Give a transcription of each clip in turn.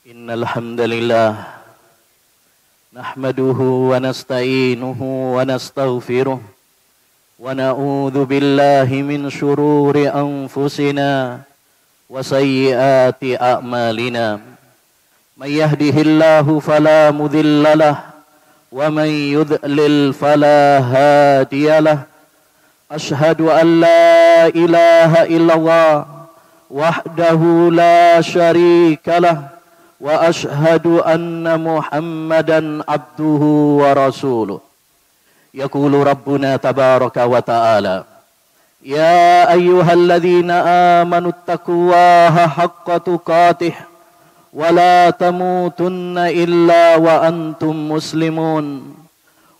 Innal hamdalillah nahmaduhu wa nasta'inuhu wa nastaghfiruh wa na'udzu billahi min shururi anfusina wa sayyiati a'malina. May yahdihillahu fala mudilla lahu wa may yudlil fala hadiyalah. Ashhadu an la ilaha illallah wahdahu la syarika lah wa ashhadu anna Muhammadan abduhu wa rasuluh. Yaqulu Rabbuna tabaraka wa ta'ala, ya ayyuhalladzina amanu taqullaha haqqa tuqatih wa la tamutunna illa wa antum muslimun.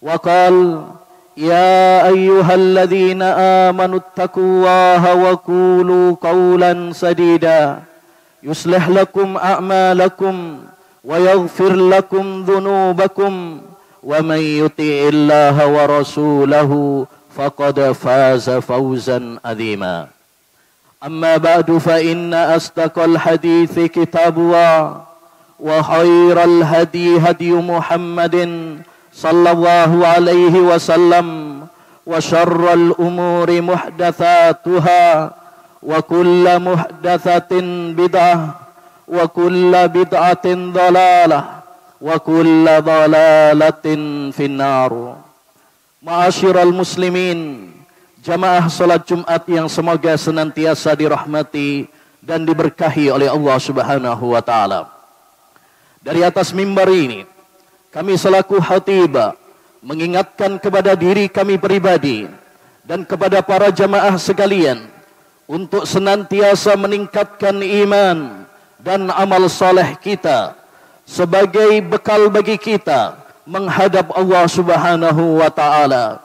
Wa qala ya ayyuhalladzina amanu taqullaha wa qulu qawlan sadida yuslih lakum a'malakum wa yaghfir lakum dhunubakum wa may yuti'illaha wa rasulahu faqad faza fawzan 'azima. Amma ba'du fa inna asdaqal hadithi kitabullah wa khairal hadi hadi Muhammadin sallallahu alaihi wasallam wa syarral umuri muhdatsatuha wa kullu muhdatsatin bid'ah wa kullu bid'atin dhalalah wa kullu dhalalatin finnar. Ma'asyiral muslimin, jamaah salat Jumat yang semoga senantiasa dirahmati dan diberkahi oleh Allah Subhanahu wa taala. Dari atas mimbar ini kami selaku khatibah mengingatkan kepada diri kami pribadi dan kepada para jamaah sekalian untuk senantiasa meningkatkan iman dan amal soleh kita sebagai bekal bagi kita menghadap Allah Subhanahu wa taala.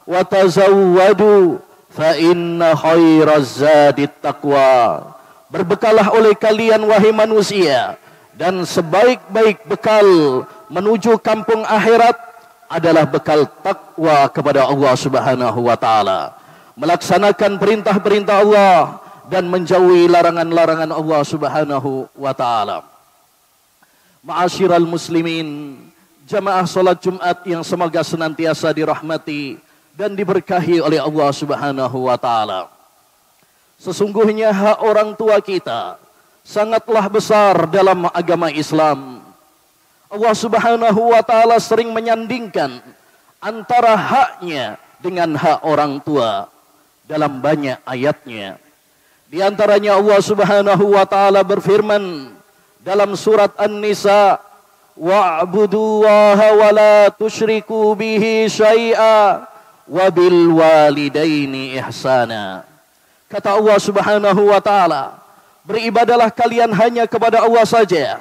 Wa tazawwadu fa inna khairaz zadit taqwa. Berbekalah oleh kalian wahai manusia, dan sebaik-baik bekal menuju kampung akhirat adalah bekal takwa kepada Allah Subhanahu wa taala. Melaksanakan perintah-perintah Allah dan menjauhi larangan-larangan Allah Subhanahu wa taala. Ma'asyiral muslimin, jamaah salat Jumat yang semoga senantiasa dirahmati dan diberkahi oleh Allah Subhanahu wa taala. Sesungguhnya hak orang tua kita sangatlah besar dalam agama Islam. Allah Subhanahu wa taala sering menyandingkan antara haknya dengan hak orang tua dalam banyak ayatnya. Di antaranya Allah Subhanahu wa taala berfirman dalam surat An-Nisa, wa'budullaha wa la tusyriku bihi syai'a wa bil walidaini ihsana. Kata Allah Subhanahu wa taala, beribadalah kalian hanya kepada Allah saja.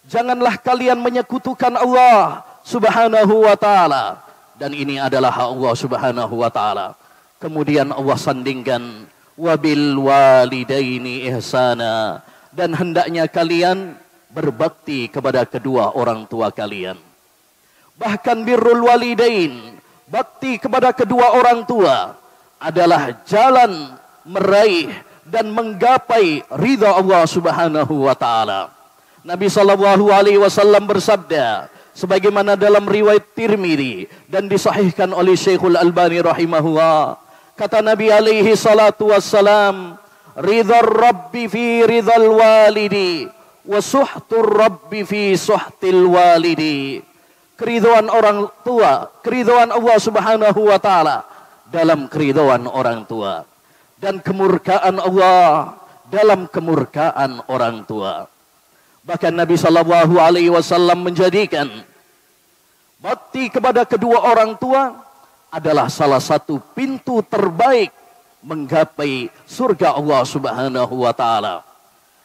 Janganlah kalian menyekutukan Allah Subhanahu wa taala, dan ini adalah hak Allah Subhanahu wa taala. Kemudian Allah sandingkan wabil walidaini ihsana, dan hendaknya kalian berbakti kepada kedua orang tua kalian. Bahkan birrul walidain, bakti kepada kedua orang tua adalah jalan meraih dan menggapai ridha Allah Subhanahu wa taala. Nabi sallallahu alaihi wasallam bersabda sebagaimana dalam riwayat Tirmidzi dan disahihkan oleh Syekhul Albani rahimahullah. Kata Nabi alaihi salatu wassalam, ridhar rabbi fi ridhal walidi wa suhtur rabbi fi suhtil walidi. Keridhaan orang tua, keridhaan Allah Subhanahu wa taala dalam keridhaan orang tua, dan kemurkaan Allah dalam kemurkaan orang tua. Bahkan Nabi sallallahu alaihi wasallam menjadikan bakti kepada kedua orang tua adalah salah satu pintu terbaik menggapai surga Allah Subhanahu wa taala.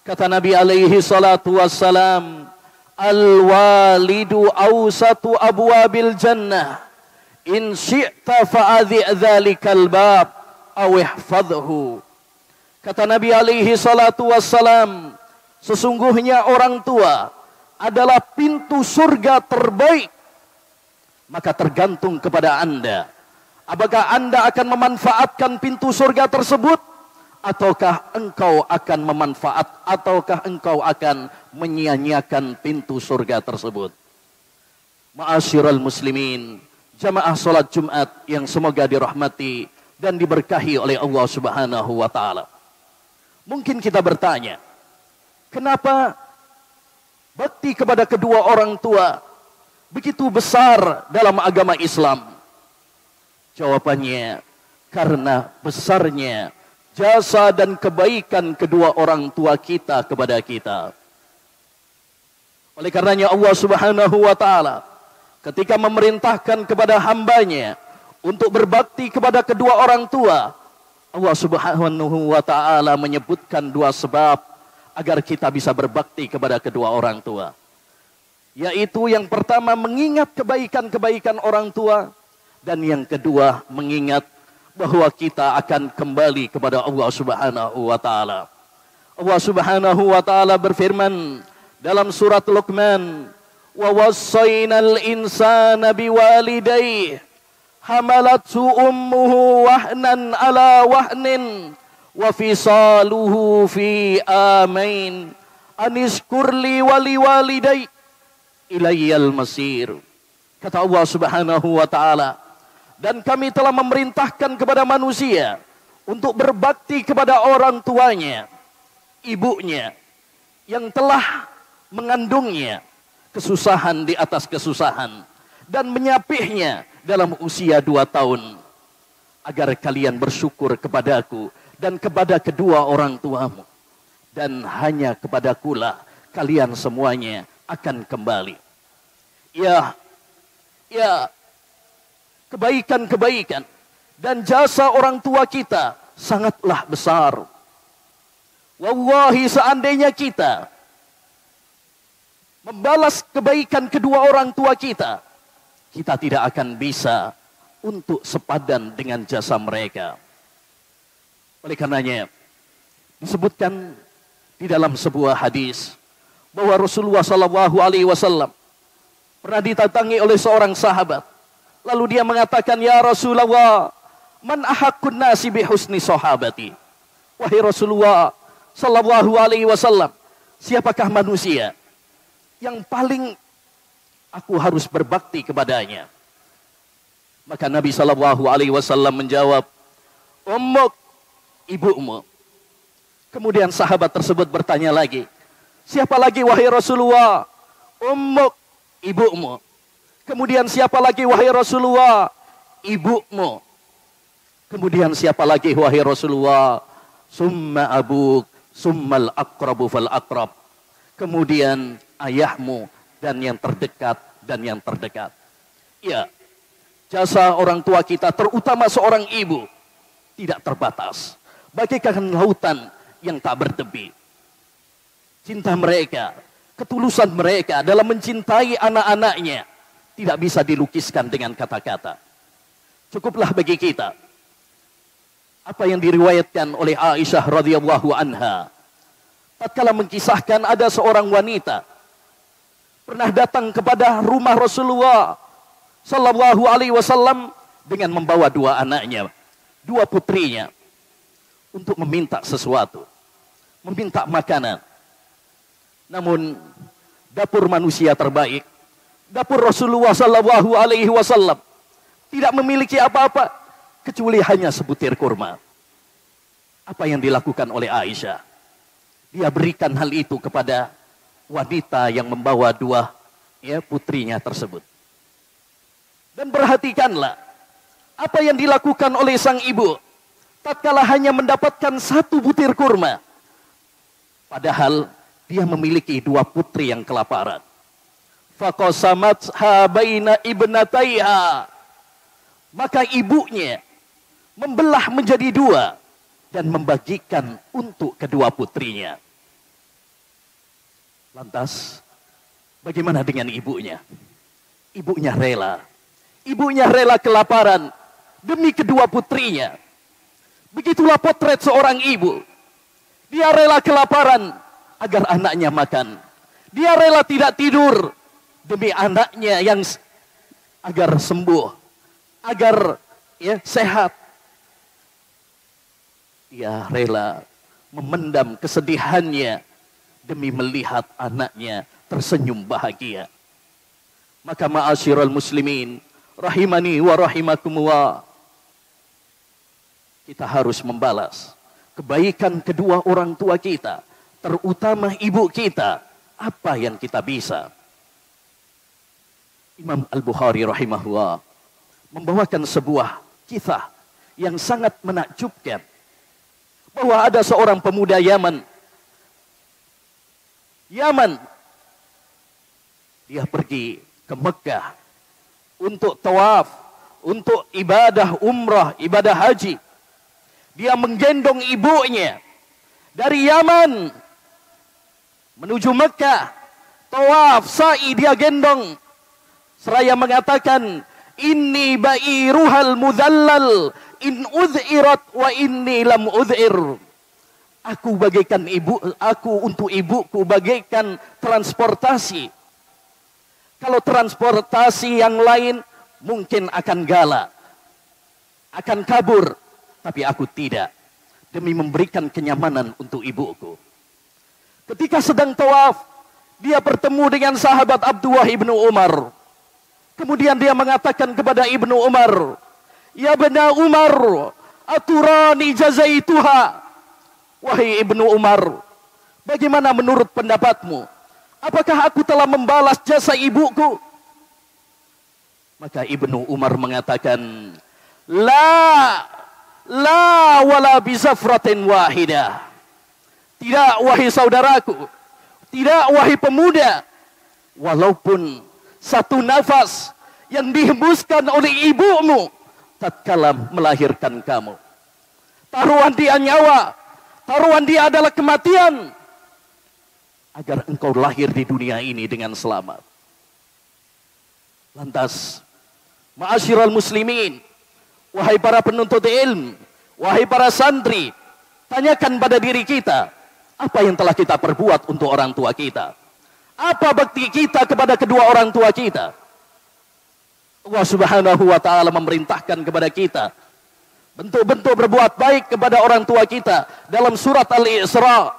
Kata Nabi alaihi salatu wassalam, al-walidu awsatu abwabil jannah in syi'ta fa'adhi dzalikal bab aw ihfadhhu. Kata Nabi alaihi salatu wassalam, sesungguhnya orang tua adalah pintu surga terbaik. Maka tergantung kepada Anda, apakah Anda akan memanfaatkan pintu surga tersebut ataukah engkau akan ataukah engkau akan menyia-nyiakan pintu surga tersebut? Ma'asyiral muslimin, jamaah salat Jumat yang semoga dirahmati dan diberkahi oleh Allah Subhanahu wa taala. Mungkin kita bertanya, kenapa bakti kepada kedua orang tua begitu besar dalam agama Islam? Jawabannya, karena besarnya jasa dan kebaikan kedua orang tua kita kepada kita. Oleh karenanya Allah Subhanahu wa taala ketika memerintahkan kepada hambanya untuk berbakti kepada kedua orang tua, Allah Subhanahu wa taala menyebutkan dua sebab agar kita bisa berbakti kepada kedua orang tua. Yaitu yang pertama, mengingat kebaikan-kebaikan orang tua, dan yang kedua, mengingat bahwa kita akan kembali kepada Allah Subhanahu wa taala. Allah Subhanahu wa taala berfirman dalam surat Luqman, "Wa wassaynal insana biwalidayhi hamalathu ummuhu wahnan ala wahnin wa fisaluhu fi amain anishkur li wa liwalidayya ilayyal masir." Kata Allah Subhanahu wa taala, dan kami telah memerintahkan kepada manusia untuk berbakti kepada orang tuanya, ibunya yang telah mengandungnya kesusahan di atas kesusahan dan menyapihnya dalam usia 2 tahun, agar kalian bersyukur kepadaku dan kepada kedua orang tuamu, dan hanya kepadakulah kalian semuanya akan kembali. Ya, kebaikan-kebaikan dan jasa orang tua kita sangatlah besar. Wallahi, seandainya kita membalas kebaikan kedua orang tua kita, kita tidak akan bisa untuk sepadan dengan jasa mereka. Oleh karenanya, disebutkan di dalam sebuah hadis bahwa Rasulullah SAW pernah didatangi oleh seorang sahabat. Lalu dia mengatakan, "Ya Rasulullah, man ahaqqun nasi bi husni sahabati?" Wahai Rasulullah sallallahu alaihi wasallam, siapakah manusia yang paling aku harus berbakti kepadanya? Maka Nabi sallallahu alaihi wasallam menjawab, "Ummuk," ibumu. Kemudian sahabat tersebut bertanya lagi, "Siapa lagi wahai Rasulullah?" "Ummuk," ibumu. Kemudian siapa lagi wahai Rasulullah? Ibumu. Kemudian siapa lagi wahai Rasulullah? Summa abuk, summal aqrabu fal aqrab. Kemudian ayahmu, dan yang terdekat dan yang terdekat. Ya, jasa orang tua kita, terutama seorang ibu, tidak terbatas. Bagaikan lautan yang tak bertepi. Cinta mereka, ketulusan mereka dalam mencintai anak-anaknya tidak bisa dilukiskan dengan kata-kata. Cukuplah bagi kita apa yang diriwayatkan oleh Aisyah radhiyallahu anha. Tatkala mengisahkan ada seorang wanita pernah datang kepada rumah Rasulullah sallallahu alaihi wasallam dengan membawa 2 anaknya, 2 putrinya, untuk meminta sesuatu, meminta makanan. Namun dapur manusia terbaik, dapur Rasulullah sallallahu alaihi wasallam, tidak memiliki apa-apa kecuali hanya sebutir kurma. Apa yang dilakukan oleh Aisyah? Dia berikan hal itu kepada wanita yang membawa 2 putrinya tersebut. Dan perhatikanlah apa yang dilakukan oleh sang ibu tatkala hanya mendapatkan 1 butir kurma, padahal dia memiliki 2 putri yang kelaparan. Faqasamatha baina ibnataiha. Maka ibunya membelah menjadi 2 dan membagikan untuk kedua putrinya. Lantas, bagaimana dengan ibunya? Ibunya rela. Ibunya rela kelaparan demi kedua putrinya. Begitulah potret seorang ibu. Dia rela kelaparan agar anaknya makan. Dia rela tidak tidur demi anaknya yang agar sembuh, agar sehat. ia rela memendam kesedihannya demi melihat anaknya tersenyum bahagia. Maka ma'asyiral muslimin, rahimani wa rahimakumullah, kita harus membalas kebaikan kedua orang tua kita, terutama ibu kita, apa yang kita bisa. Imam Al-Bukhari rahimahullah membawakan sebuah kisah yang sangat menakjubkan, bahwa ada seorang pemuda Yaman. Dia pergi ke Mekah untuk tawaf, untuk ibadah umrah, ibadah haji. Dia menggendong ibunya dari Yaman menuju Mekah. Tawaf, sa'i dia gendong. Seraya mengatakan, inni ba'iruhal mudhallal in udhirat wa inni lam udhir. Aku bagaikan untuk ibuku bagaikan transportasi. Kalau transportasi yang lain mungkin akan galak, akan kabur, tapi aku tidak, demi memberikan kenyamanan untuk ibuku. Ketika sedang tawaf, dia bertemu dengan sahabat Abdullah ibnu Umar. Kemudian dia mengatakan kepada Ibnu Umar, ya bena Umar, aturani jazaituha. Wahai Ibnu Umar, bagaimana menurut pendapatmu? Apakah aku telah membalas jasa ibuku? Maka Ibnu Umar mengatakan, la wala bizafratin wahidah. Tidak wahai saudaraku, tidak wahai pemuda, walaupun satu nafas yang dihembuskan oleh ibumu tatkala melahirkan kamu. Taruhan dia nyawa, taruhan dia adalah kematian, agar engkau lahir di dunia ini dengan selamat. Lantas, ma'asyiral muslimin, wahai para penuntut ilmu, wahai para santri, tanyakan pada diri kita, apa yang telah kita perbuat untuk orang tua kita? Apa bakti kita kepada kedua orang tua kita? Allah Subhanahu wa ta'ala memerintahkan kepada kita bentuk-bentuk berbuat baik kepada orang tua kita dalam surat Al-Isra.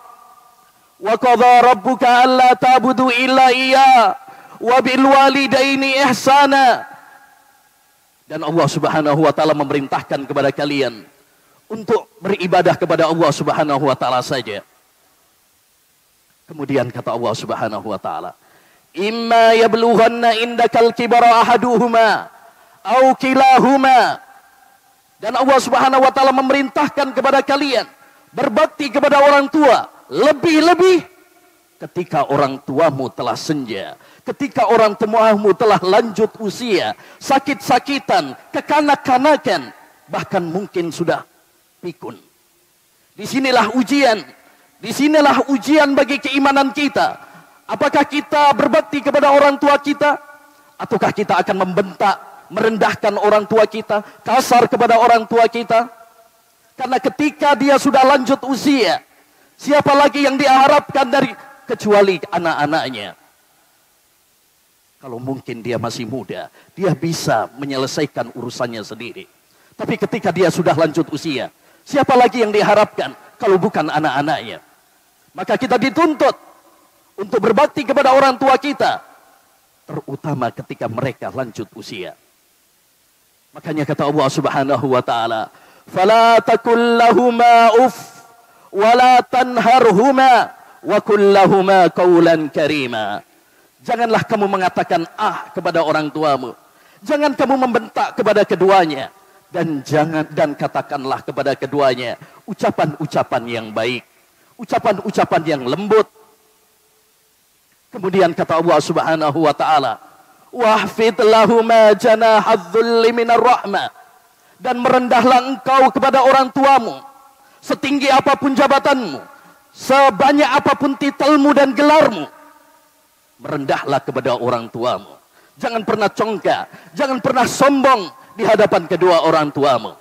Wa qadha rabbuka alla ta'budu illa iya wa bil walidaini ihsana. Dan Allah Subhanahu wa ta'ala memerintahkan kepada kalian untuk beribadah kepada Allah Subhanahu wa ta'ala saja. Kemudian kata Allah Subhanahu wa ta'ala, imma yablughanna indakal kibara ahaduhuma au kilahuma. Dan Allah Subhanahu wa ta'ala memerintahkan kepada kalian berbakti kepada orang tua, lebih-lebih ketika orang tuamu telah senja, ketika orang tuamu telah lanjut usia, sakit-sakitan, kekanak-kanakan, bahkan mungkin sudah pikun. Disinilah ujian bagi keimanan kita. Apakah kita berbakti kepada orang tua kita, ataukah kita akan membentak, merendahkan orang tua kita, kasar kepada orang tua kita? Karena ketika dia sudah lanjut usia, siapa lagi yang diharapkan dari kecuali anak-anaknya? Kalau mungkin dia masih muda, dia bisa menyelesaikan urusannya sendiri. Tapi ketika dia sudah lanjut usia, siapa lagi yang diharapkan kalau bukan anak-anaknya? Maka kita dituntut untuk berbakti kepada orang tua kita, terutama ketika mereka lanjut usia. Makanya kata Allah Subhanahu wa ta'ala, fala takul lahuma uff wala tanharhuma wa kullahuma qawlan karima. Janganlah kamu mengatakan kepada orang tuamu, jangan kamu membentak kepada keduanya, dan katakanlah kepada keduanya ucapan-ucapan yang baik, ucapan-ucapan yang lembut. Kemudian kata Allah Subhanahu wa ta'ala, wahfid lahuma janahadh-dhulli minar rahmah. Dan merendahlah engkau kepada orang tuamu, setinggi apapun jabatanmu, sebanyak apapun titelmu dan gelarmu, merendahlah kepada orang tuamu. Jangan pernah congkak, jangan pernah sombong di hadapan kedua orang tuamu.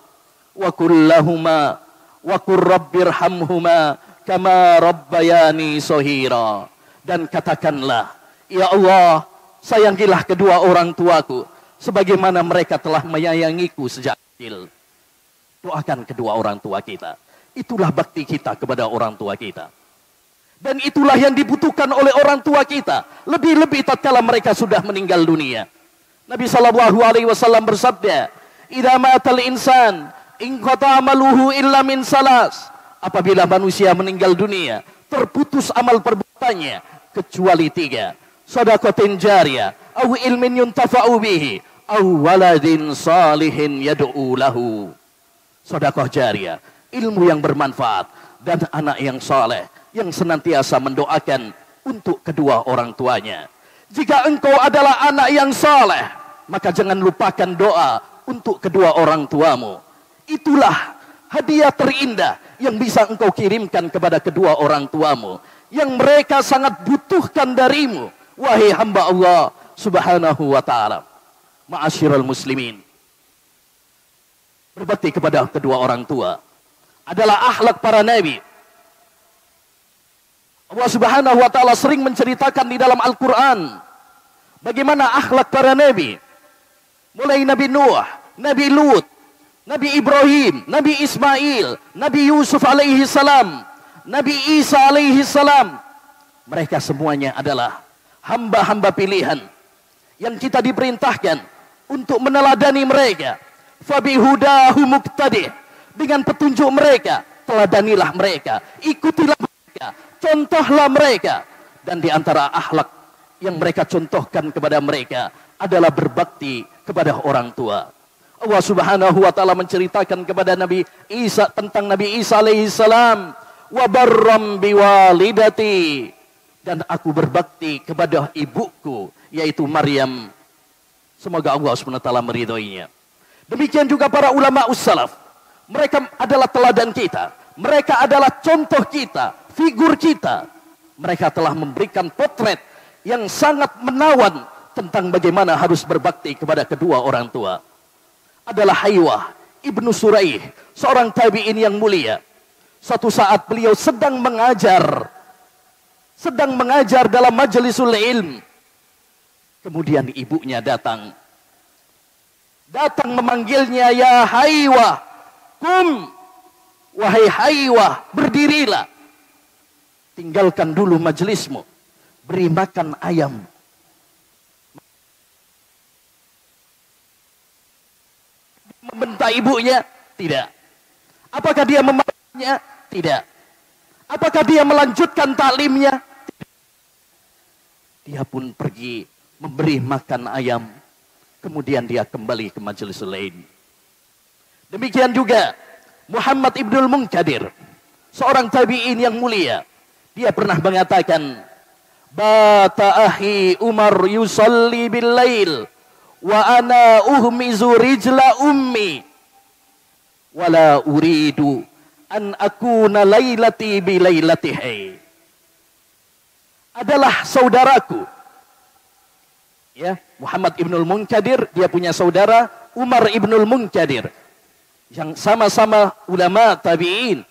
Wa kullahuma wa qur rabbirhamhuma kama rabbayani shaghira. Dan katakanlah, ya Allah, sayangilah kedua orang tuaku sebagaimana mereka telah menyayangiku sejak kecil. Doakan kedua orang tua kita. Itulah bakti kita kepada orang tua kita. Dan itulah yang dibutuhkan oleh orang tua kita. Lebih-lebih tatkala mereka sudah meninggal dunia. Nabi SAW bersabda, "Idza matal insan, inqata amaluhu illa min salas." Apabila manusia meninggal dunia, terputus amal perbuatannya kecuali 3. Shadaqatin jariyah, au ilmin yuntafa'u bihi, au waladin salihin yad'u lahu. Sedekah jariyah, ilmu yang bermanfaat, dan anak yang saleh yang senantiasa mendoakan untuk kedua orang tuanya. Jika engkau adalah anak yang saleh, maka jangan lupakan doa untuk kedua orang tuamu. Itulah hadiah terindah yang bisa engkau kirimkan kepada kedua orang tuamu, yang mereka sangat butuhkan darimu, wahai hamba Allah Subhanahu wa ta'ala. Ma'asyiral muslimin, berbakti kepada kedua orang tua adalah akhlak para nabi. Allah Subhanahu wa ta'ala sering menceritakan di dalam Al-Quran bagaimana akhlak para nabi. Mulai Nabi Nuh, Nabi Lut, Nabi Ibrahim, Nabi Ismail, Nabi Yusuf alaihi salam, Nabi Isa alaihi salam. Mereka semuanya adalah hamba-hamba pilihan yang kita diperintahkan untuk meneladani mereka. Fabihudahu muqtadih, dengan petunjuk mereka teladanilah mereka, ikutilah mereka, contohlah mereka. Dan di antara akhlak yang mereka contohkan kepada mereka adalah berbakti kepada orang tua. Allah Subhanahu wa ta'ala menceritakan kepada Nabi Isa tentang Nabi Isa alaihi salam, wa barram biwalidati, dan aku berbakti kepada ibuku yaitu Maryam. Semoga Allah SWT meridhoinya. Demikian juga para ulama ussalaf, mereka adalah teladan kita, mereka adalah contoh kita, figur kita. Mereka telah memberikan potret yang sangat menawan tentang bagaimana harus berbakti kepada kedua orang tua. Adalah Haywah ibnu Suraih, seorang tabi'in yang mulia. Suatu saat beliau sedang mengajar dalam majlisul ilm. Kemudian ibunya datang memanggilnya, ya Haywah, kum, wahai Haywah, berdirilah, tinggalkan dulu majlismu, beri makan ayam. Membentak ibunya? Tidak. Apakah dia memarahnya? Tidak. Apakah dia melanjutkan taklimnya? Tidak. Dia pun pergi memberi makan ayam. Kemudian dia kembali ke majelis lain. Demikian juga Muhammad ibnul Munkadir, seorang tabi'in yang mulia. Dia pernah mengatakan, bata ahi Umar yusalli bil lail wa ana uhmizu rijla ummi wala uridu an akuna lailati bi lailatihi. Adalah saudaraku, ya, Muhammad ibnul Munkadir, dia punya saudara Umar ibnul Munkadir yang sama-sama ulama tabi'in.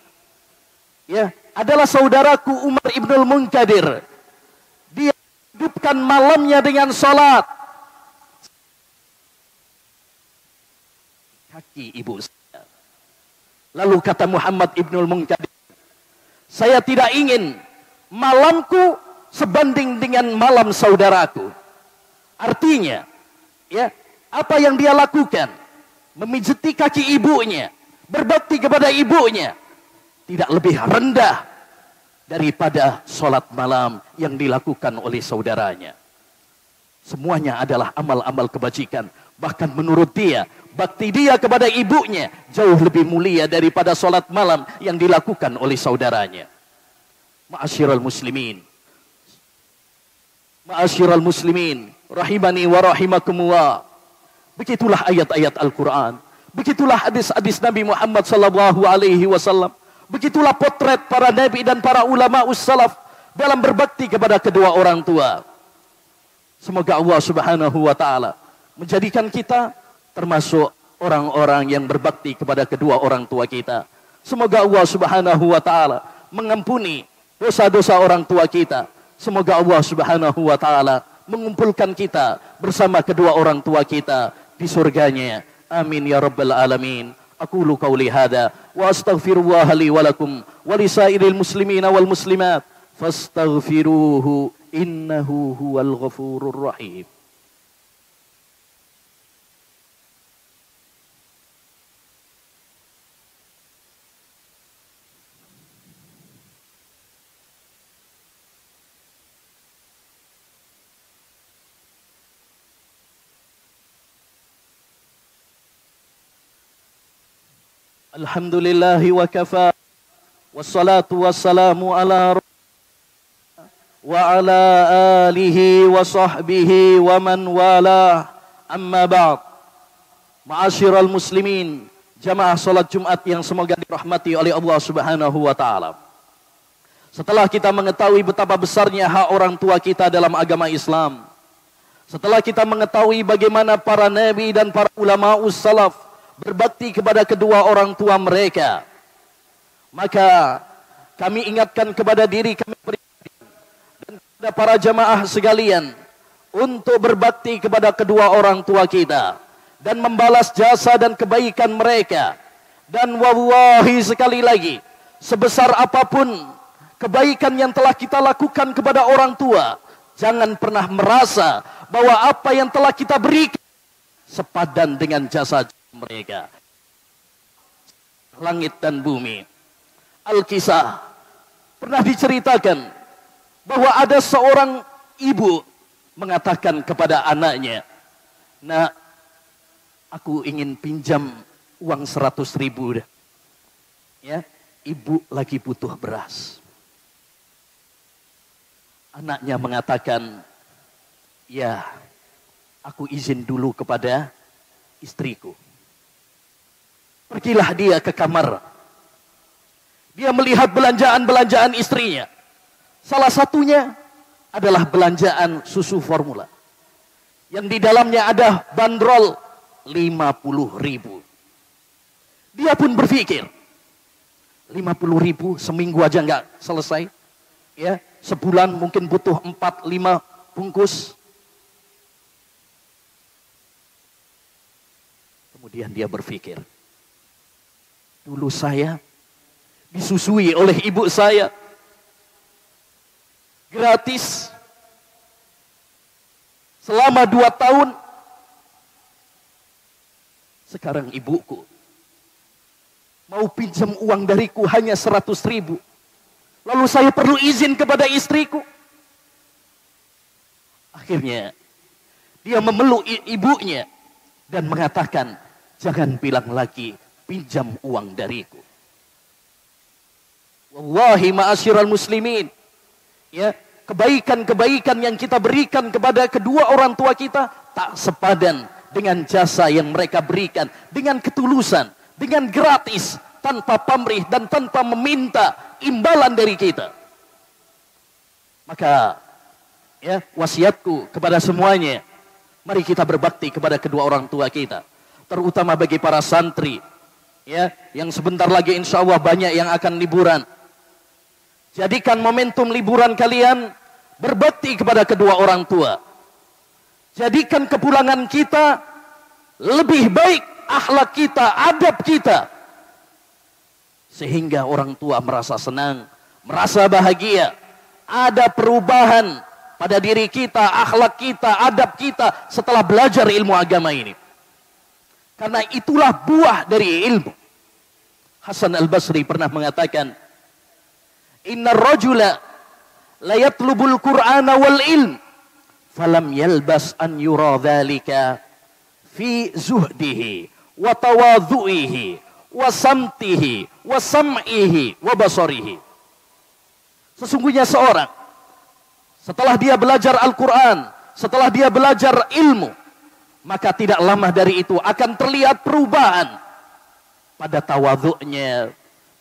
Ya, adalah saudaraku Umar ibnul Munkadir. Dia hidupkan malamnya dengan salat. Kaki ibu saya. Lalu kata Muhammad ibnul Munkadir, saya tidak ingin malamku sebanding dengan malam saudaraku. Artinya, ya, apa yang dia lakukan, memijiti kaki ibunya, berbakti kepada ibunya, tidak lebih rendah daripada sholat malam yang dilakukan oleh saudaranya. Semuanya adalah amal-amal kebajikan. Bahkan menurut dia, bakti dia kepada ibunya jauh lebih mulia daripada sholat malam yang dilakukan oleh saudaranya. Ma'asyiral muslimin, ma'asyiral muslimin, rahimani wa rahimakumullah. Begitulah ayat-ayat Al-Quran, begitulah hadis-hadis Nabi Muhammad sallallahu alaihi wasallam, begitulah potret para nabi dan para ulama ussalaf dalam berbakti kepada kedua orang tua. Semoga Allah Subhanahu wa ta'ala menjadikan kita termasuk orang-orang yang berbakti kepada kedua orang tua kita. Semoga Allah Subhanahu wa ta'ala mengampuni dosa-dosa orang tua kita. Semoga Allah Subhanahu wa ta'ala mengumpulkan kita bersama kedua orang tua kita di surganya. Amin ya rabbal alamin. Aqulu qawli hadha wa astaghfirullah li wa lakum wa lisairil muslimina wal muslimat fastaghfiruhu innahu huwal ghafurur rahim. Alhamdulillahi wa kafa wassalatu wassalamu ala wa ala alihi wa sahbihi wa man wala amma ba'd. Ma'asyiral muslimin, jamaah salat Jumat yang semoga dirahmati oleh Allah Subhanahu wa taala. Setelah kita mengetahui betapa besarnya hak orang tua kita dalam agama Islam, setelah kita mengetahui bagaimana para nabi dan para ulama salaf berbakti kepada kedua orang tua mereka, maka kami ingatkan kepada diri kami pribadi dan kepada para jamaah sekalian untuk berbakti kepada kedua orang tua kita dan membalas jasa dan kebaikan mereka. Dan wallahi, sekali lagi, sebesar apapun kebaikan yang telah kita lakukan kepada orang tua, jangan pernah merasa bahwa apa yang telah kita berikan sepadan dengan jasa mereka. Langit dan bumi. Al-Kisah pernah diceritakan bahwa ada seorang ibu mengatakan kepada anaknya, "Nak, aku ingin pinjam uang 100.000 dah." Ya, ibu lagi butuh beras. Anaknya mengatakan, "Ya, aku izin dulu kepada istriku." Pergilah dia ke kamar. Dia melihat belanjaan-belanjaan istrinya. Salah satunya adalah belanjaan susu formula, yang di dalamnya ada bandrol 50.000. Dia pun berpikir, 50.000 seminggu aja nggak selesai. Ya, sebulan mungkin butuh 4-5 bungkus. Kemudian dia berpikir, dulu saya disusui oleh ibu saya gratis selama 2 tahun. Sekarang ibuku mau pinjam uang dariku hanya 100.000. Lalu saya perlu izin kepada istriku. Akhirnya dia memeluk ibunya dan mengatakan, "Jangan bilang lagi pinjam uang dariku." Wallahi ma'asyiral muslimin, ya, kebaikan-kebaikan yang kita berikan kepada kedua orang tua kita tak sepadan dengan jasa yang mereka berikan dengan ketulusan, dengan gratis, tanpa pamrih dan tanpa meminta imbalan dari kita. Maka, ya, wasiatku kepada semuanya, mari kita berbakti kepada kedua orang tua kita, terutama bagi para santri, ya, yang sebentar lagi insya Allah banyak yang akan liburan. Jadikan momentum liburan kalian berbakti kepada kedua orang tua. Jadikan kepulangan kita lebih baik akhlak kita, adab kita, sehingga orang tua merasa senang, merasa bahagia. Ada perubahan pada diri kita, akhlak kita, adab kita setelah belajar ilmu agama ini. Karena itulah buah dari ilmu. Hasan al-Basri pernah mengatakan, "Innar rajula la yatlubul Qur'ana wal ilm, falam yalbas an yura dhalika fi zuhdihi wa tawadhu'ihi wa samtihi wa sam'ihi wa basarihi." Sesungguhnya seorang setelah dia belajar Al-Quran, setelah dia belajar ilmu, maka tidak lama dari itu akan terlihat perubahan pada tawadhu'nya,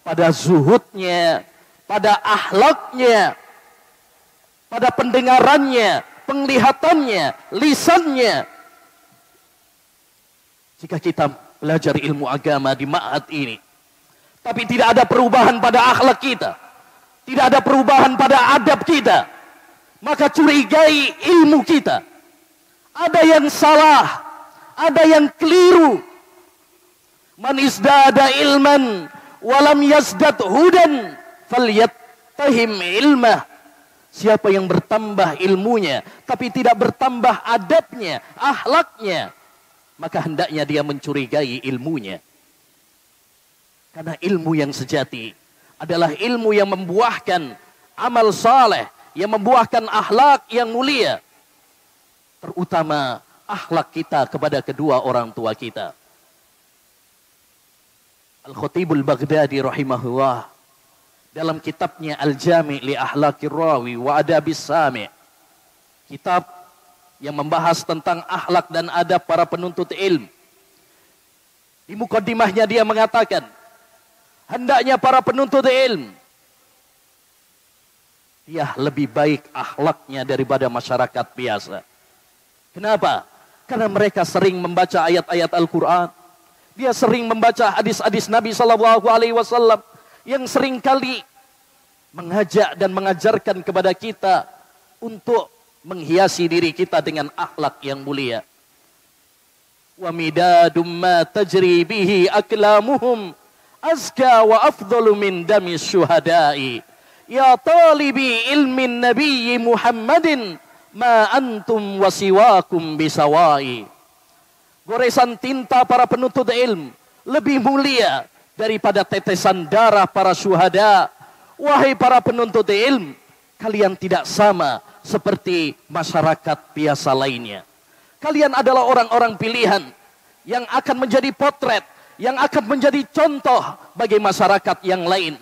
pada zuhudnya, pada akhlaknya, pada pendengarannya, penglihatannya, lisannya. Jika kita belajar ilmu agama di ma'had ini, tapi tidak ada perubahan pada akhlak kita, tidak ada perubahan pada adab kita, maka curigai ilmu kita. Ada yang salah, ada yang keliru. Man izdada ilman walam yazdad hudan falyattahim ilmah. Siapa yang bertambah ilmunya tapi tidak bertambah adabnya, akhlaknya, maka hendaknya dia mencurigai ilmunya. Karena ilmu yang sejati adalah ilmu yang membuahkan amal saleh, yang membuahkan akhlak yang mulia. Terutama akhlak kita kepada kedua orang tua kita. Al-Khatibul Baghdadi rahimahullah dalam kitabnya Al-Jami' li Akhlaqir Rawi wa Adabis Sami', kitab yang membahas tentang akhlak dan adab para penuntut ilmu. Di mukaddimahnya dia mengatakan, hendaknya para penuntut ilmu dia lebih baik akhlaknya daripada masyarakat biasa. Kenapa? Karena mereka sering membaca ayat-ayat Al-Quran. Dia sering membaca hadis-hadis Nabi SAW yang seringkali mengajak dan mengajarkan kepada kita untuk menghiasi diri kita dengan akhlak yang mulia. Wa midadum ma tajri bihi aklamuhum azka wa afdalu min dami syuhada'i. Ya talibi ilmin nabiyyi Muhammadin ma antum wasiwakum bisawai. Goresan tinta para penuntut ilmu lebih mulia daripada tetesan darah para syuhada. Wahai para penuntut ilmu, kalian tidak sama seperti masyarakat biasa lainnya. Kalian adalah orang-orang pilihan yang akan menjadi potret, yang akan menjadi contoh bagi masyarakat yang lain.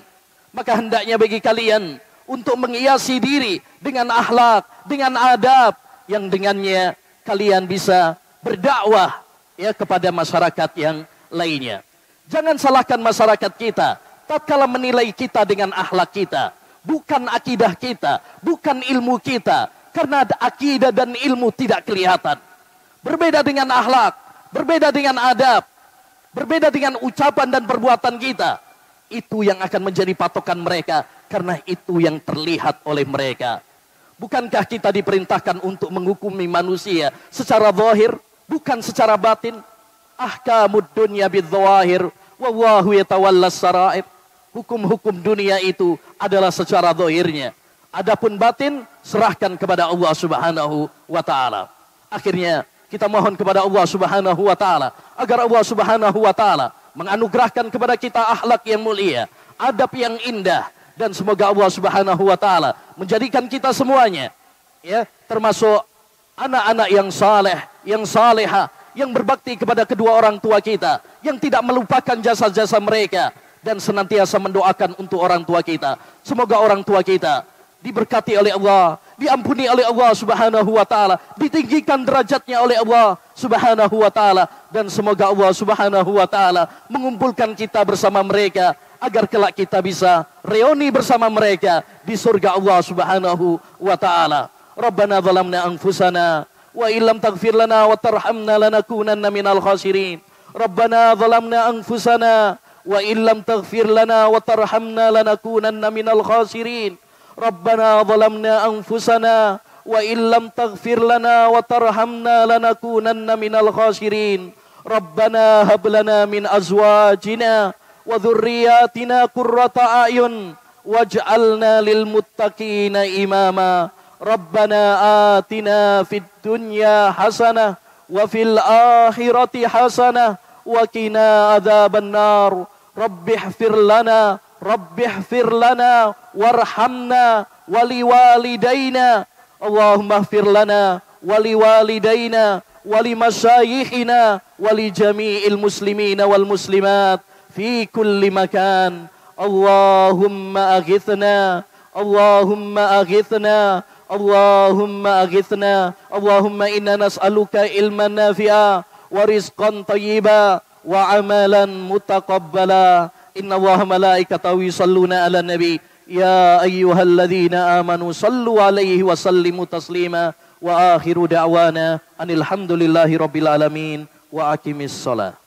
Maka hendaknya bagi kalian untuk menghiasi diri dengan akhlak, dengan adab yang dengannya kalian bisa berdakwah ya kepada masyarakat yang lainnya. Jangan salahkan masyarakat kita tatkala menilai kita dengan akhlak kita, bukan akidah kita, bukan ilmu kita, karena akidah dan ilmu tidak kelihatan. Berbeda dengan akhlak, berbeda dengan adab, berbeda dengan ucapan dan perbuatan kita. Itu yang akan menjadi patokan mereka, karena itu yang terlihat oleh mereka. Bukankah kita diperintahkan untuk menghukumi manusia secara zahir, bukan secara batin? Ahkamud dunya bidzawahir wallahu yatawallas sarair. Hukum-hukum dunia itu adalah secara zahirnya. Adapun batin serahkan kepada Allah Subhanahu wa taala. Akhirnya kita mohon kepada Allah Subhanahu wa taala agar Allah Subhanahu wa taala menganugerahkan kepada kita akhlak yang mulia, adab yang indah, dan semoga Allah Subhanahu wa taala menjadikan kita semuanya ya termasuk anak-anak yang saleh, yang salehah, yang berbakti kepada kedua orang tua kita, yang tidak melupakan jasa-jasa mereka dan senantiasa mendoakan untuk orang tua kita. Semoga orang tua kita diberkati oleh Allah, diampuni oleh Allah Subhanahu wa taala, ditinggikan derajatnya oleh Allah Subhanahu wa taala, dan semoga Allah Subhanahu wa taala mengumpulkan kita bersama mereka agar kelak kita bisa reuni bersama mereka di surga Allah Subhanahu wa taala. Rabbana zalamna anfusana wa illam taghfir lana wa tarhamna lanakunanna minal khasirin. Rabbana zalamna anfusana wa illam taghfir lana wa tarhamna lanakunanna minal khasirin. Rabbana zalamna anfusana wa illam taghfir lana wa tarhamna lanakunanna minal khasirin. Rabbana hab lana min azwajina wa dhurriyyatina qurrata a'yun waj'alna lil muttaqina imama. Rabbana atina fid dunya hasanah wa fil akhirati hasanah wa qina adzaban nar. Rabbighfir lana warhamna waliwalidayna. Allahumma ighfir lana waliwalidayna walimasyayikhina walijami'il muslimina wal muslimat fi kulli makan. Allahumma aghithna, Allahumma aghithna, Allahumma aghithna. Allahumma inna nas'aluka ilman nafi'a wa rizqan tayyiba wa amalan mutaqabbala. Inna Allaha malaikatahu yusalluna ala nabi ya ayyuhalladzina amanu sallu alaihi wa sallimu taslima. Wa akhiru da'wana anil hamdulillahi rabbil alamin wa aqimis shalah.